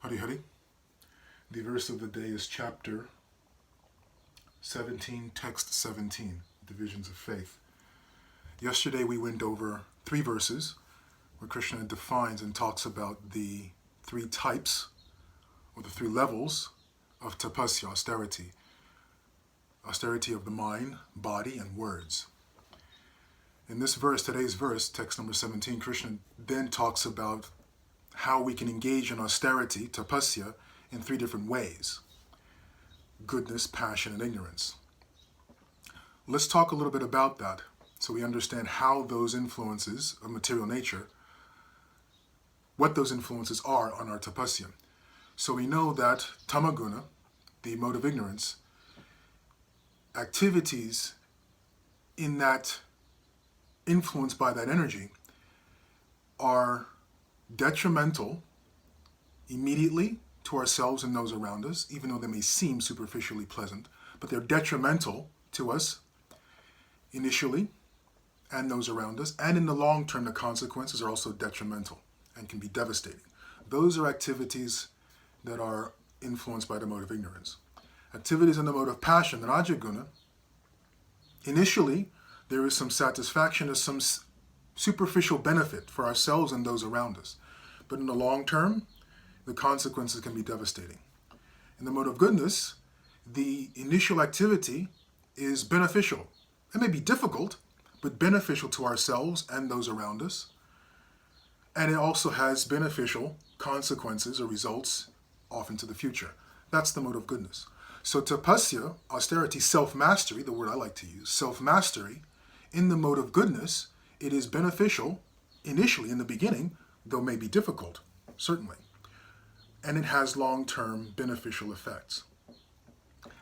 Hari Hari. The verse of the day is chapter 17, text 17, Divisions of Faith. Yesterday we went over 3 verses where Krishna defines and talks about the 3 types or the 3 levels of tapasya, austerity. Austerity of the mind, body, and words. In this verse, today's verse, text number 17, Krishna then talks about how we can engage in austerity, tapasya, in 3 different ways: goodness, passion, and ignorance. Let's talk a little bit about that so we understand how those influences of material nature, what those influences are on our tapasya. So we know that tamaguna, the mode of ignorance, activities in that influenced by that energy are detrimental immediately to ourselves and those around us, even though they may seem superficially pleasant, but they're detrimental to us initially and those around us, and in the long term the consequences are also detrimental and can be devastating. Those are activities that are influenced by the mode of ignorance. Activities in the mode of passion, the rajaguna, initially there is some satisfaction, there's some superficial benefit for ourselves and those around us. But in the long term, the consequences can be devastating. In the mode of goodness, the initial activity is beneficial. It may be difficult, but beneficial to ourselves and those around us. And it also has beneficial consequences or results off into the future. That's the mode of goodness. So tapasya, austerity, self-mastery, the word I like to use, self-mastery, in the mode of goodness, it is beneficial initially in the beginning, though may be difficult, certainly. And it has long-term beneficial effects.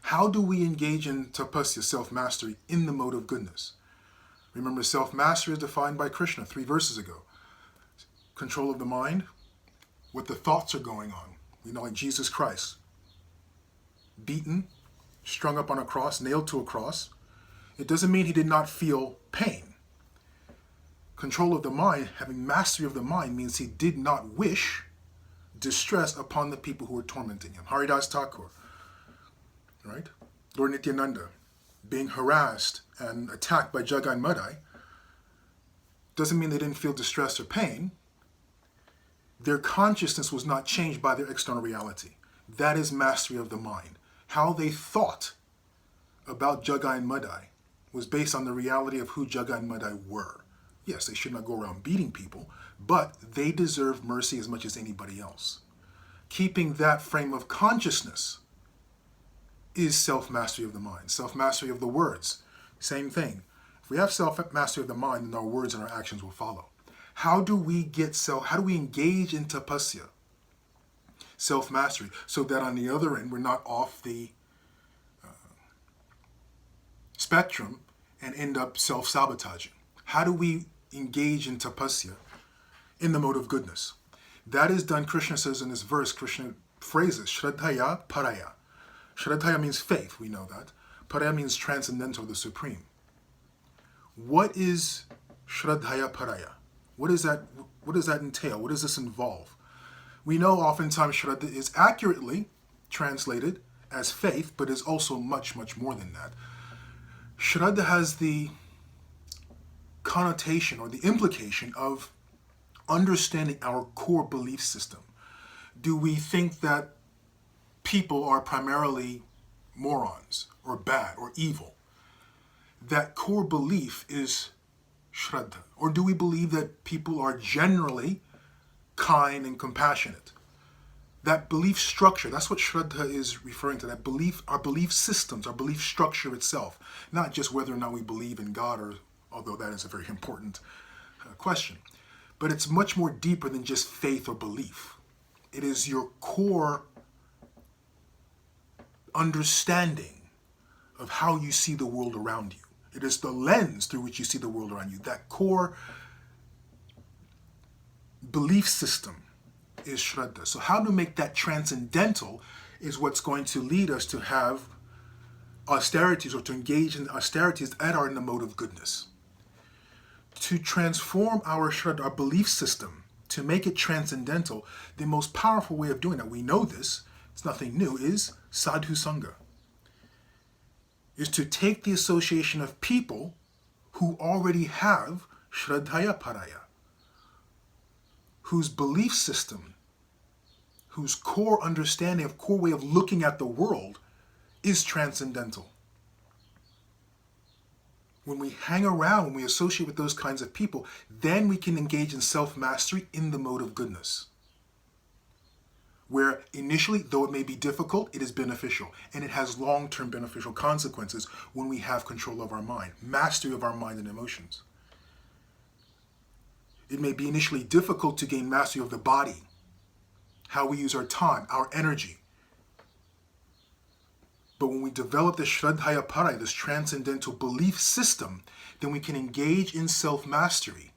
How do we engage in tapasya, self-mastery, in the mode of goodness? Remember, self-mastery is defined by Krishna 3 verses ago. Control of the mind, what the thoughts are going on. We know, like Jesus Christ, beaten, strung up on a cross, nailed to a cross. It doesn't mean he did not feel pain. Control of the mind, having mastery of the mind, means he did not wish distress upon the people who were tormenting him. Haridas Thakur, right? Lord Nityananda, being harassed and attacked by Jagai and Madai, doesn't mean they didn't feel distress or pain. Their consciousness was not changed by their external reality. That is mastery of the mind. How they thought about Jagai and Madai was based on the reality of who Jagai and Madai were. Yes, they should not go around beating people, but they deserve mercy as much as anybody else. Keeping that frame of consciousness is self-mastery of the mind. Self-mastery of the words, same thing. If we have self-mastery of the mind, then our words and our actions will follow. How do we engage in tapasya, self-mastery, so that on the other end we're not off the spectrum and end up self-sabotaging? How do we engage in tapasya in the mode of goodness? That is done, Krishna says in this verse, Krishna phrases, Shraddhaya Paraya. Shraddhaya means faith, we know that. Paraya means transcendental, the supreme. What is Shraddhaya Paraya? What does that entail? What does this involve? We know oftentimes Shraddha is accurately translated as faith, but is also much, much more than that. Shraddha has the connotation or the implication of understanding our core belief system. Do we think that people are primarily morons or bad or evil? That core belief is Shraddha. Or do we believe that people are generally kind and compassionate? That belief structure, that's what Shraddha is referring to, that belief, our belief systems, our belief structure itself, not just whether or not we believe in God, or although that is a very important question. But it's much more deeper than just faith or belief. It is your core understanding of how you see the world around you. It is the lens through which you see the world around you. That core belief system is Shraddha. So how to make that transcendental is what's going to lead us to have austerities, or to engage in austerities that are in the mode of goodness. To transform our Shraddha, our belief system, to make it transcendental, the most powerful way of doing that, we know this, it's nothing new, is sadhu sangha. Is to take the association of people who already have shraddhaya paraya, whose belief system, whose core understanding of core way of looking at the world is transcendental. When we hang around, when we associate with those kinds of people, then we can engage in self-mastery in the mode of goodness. Where initially, though it may be difficult, it is beneficial. And it has long-term beneficial consequences when we have control of our mind, mastery of our mind and emotions. It may be initially difficult to gain mastery of the body, how we use our time, our energy. But when we develop this shraddhaya paraya, this transcendental belief system, then we can engage in self-mastery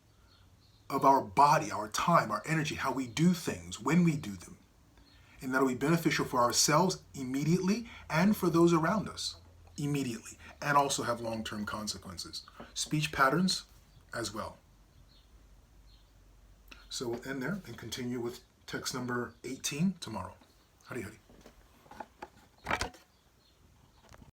of our body, our time, our energy, how we do things, when we do them. And that'll be beneficial for ourselves immediately and for those around us immediately, and also have long-term consequences. Speech patterns as well. So we'll end there and continue with text number 18 tomorrow. Hari Hari.